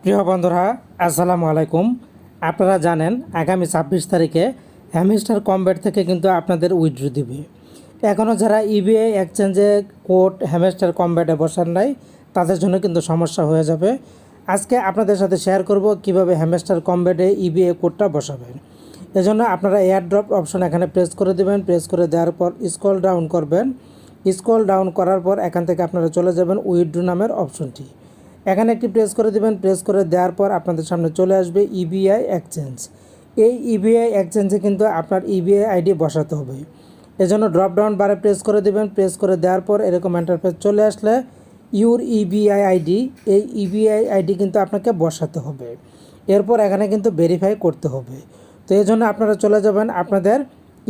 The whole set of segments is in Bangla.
প্রিয় বন্ধুরা, আসসালামু আলাইকুম। আপনারা জানেন আগামী 26 তারিখে হ্যামস্টার কমব্যাট থেকে কিন্তু আপনাদের উইথড্র দিবে। এখনও যারা ইবিআই এক্সচেঞ্জে কোড হ্যামস্টার কমব্যাটে বসান নাই, তাদের জন্য কিন্তু সমস্যা হয়ে যাবে। আজকে আপনাদের সাথে শেয়ার করব কিভাবে হ্যামস্টার কমব্যাটে ইবিআই কোডটা বসাবেন। এজন্য আপনারা এয়ারড্রপ অপশন এখানে প্রেস করে দেবেন। প্রেস করে দেওয়ার পর স্ক্রল ডাউন করবেন। স্ক্রল ডাউন করার পর এখান থেকে আপনারা চলে যাবেন উইথড্র নামের অপশনটি। এখানে একটি প্রেস করে দেবেন। প্রেস করে দেওয়ার পর আপনাদের সামনে চলে আসবে ইবিআই এক্সচেঞ্জ। এই ইবিআই এক্সচেঞ্জে কিন্তু আপনার ইবিআই আইডি বসাতে হবে। এজন্য ড্রপ ডাউন বারে প্রেস করে দেবেন। প্রেস করে দেওয়ার পর এরকম ইন্টারফেস চলে আসলে ইউর ইবিআই আইডি, এই ইবিআই আইডি কিন্তু আপনাকে বসাতে হবে। এরপর এখানে কিন্তু ভেরিফাই করতে হবে। তো এই জন্য আপনারা চলে যাবেন আপনাদের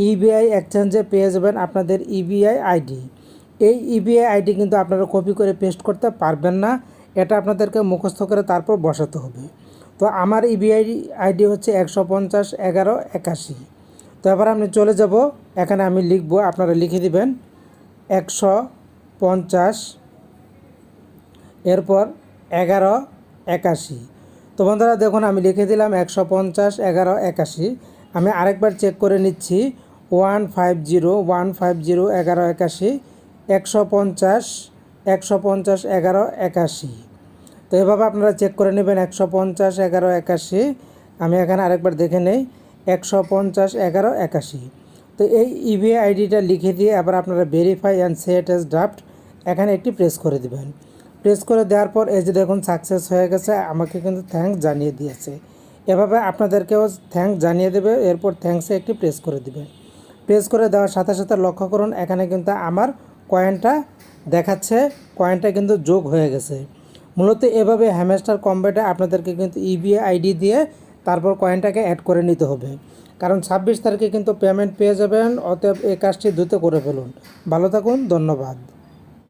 ইবিআই এক্সচেঞ্জে, পেয়ে যাবেন আপনাদের ইবিআই আইডি। এই ইবিআই আইডি কিন্তু আপনারা কপি করে পেস্ট করতে পারবেন না, এটা আপনাদেরকে মুখস্থ করে তারপর বসাতে হবে। তো আমার ইবিআই আইডি হচ্ছে 1501181। তো এবার আমি চলে যাব, এখানে আমি লিখব, আপনারা লিখে দিবেন 150, এরপর 1181। তো বন্ধুরা দেখুন, আমি লিখে দিলাম 1501181। আমি আরেকবার চেক করে নিচ্ছি, 1501181, 150 তো এভাবে আপনারা চেক করে নেবেন 1501181। আমি এখানে আরেকবার দেখে নেই 1501181। তো এই ইবিআই আইডিটা লিখে দিয়ে আবার আপনারা verify and set S draft এখানে একটি প্রেস করে দিবেন। প্রেস করে দেওয়ার পর এই যে দেখুন সাকসেস হয়ে গেছে, আমাকে কিন্তু থ্যাঙ্কস জানিয়ে দিয়েছে। এভাবে আপনাদেরকেও থ্যাঙ্কস জানিয়ে দেবে। এরপর থ্যাঙ্কসে একটি প্রেস করে দিবেন। প্রেস করে দেওয়ার সাথে সাথে লক্ষ্য করুন এখানে কিন্তু আমার কয়েনটা দেখাচ্ছে, কয়েনটা কিন্তু যোগ হয়ে গেছে। মূলত এভাবে হ্যামস্টার কমব্যাটে আপনাদেরকে কিন্তু ইবিআই আইডি দিয়ে তারপর কয়েনটাকে অ্যাড করে নিতে হবে, কারণ 26 তারিখে কিন্তু পেমেন্ট পেয়ে যাবেন। অতএব এই কাজটি দ্রুত করে ফেলুন। ভালো থাকুন, ধন্যবাদ।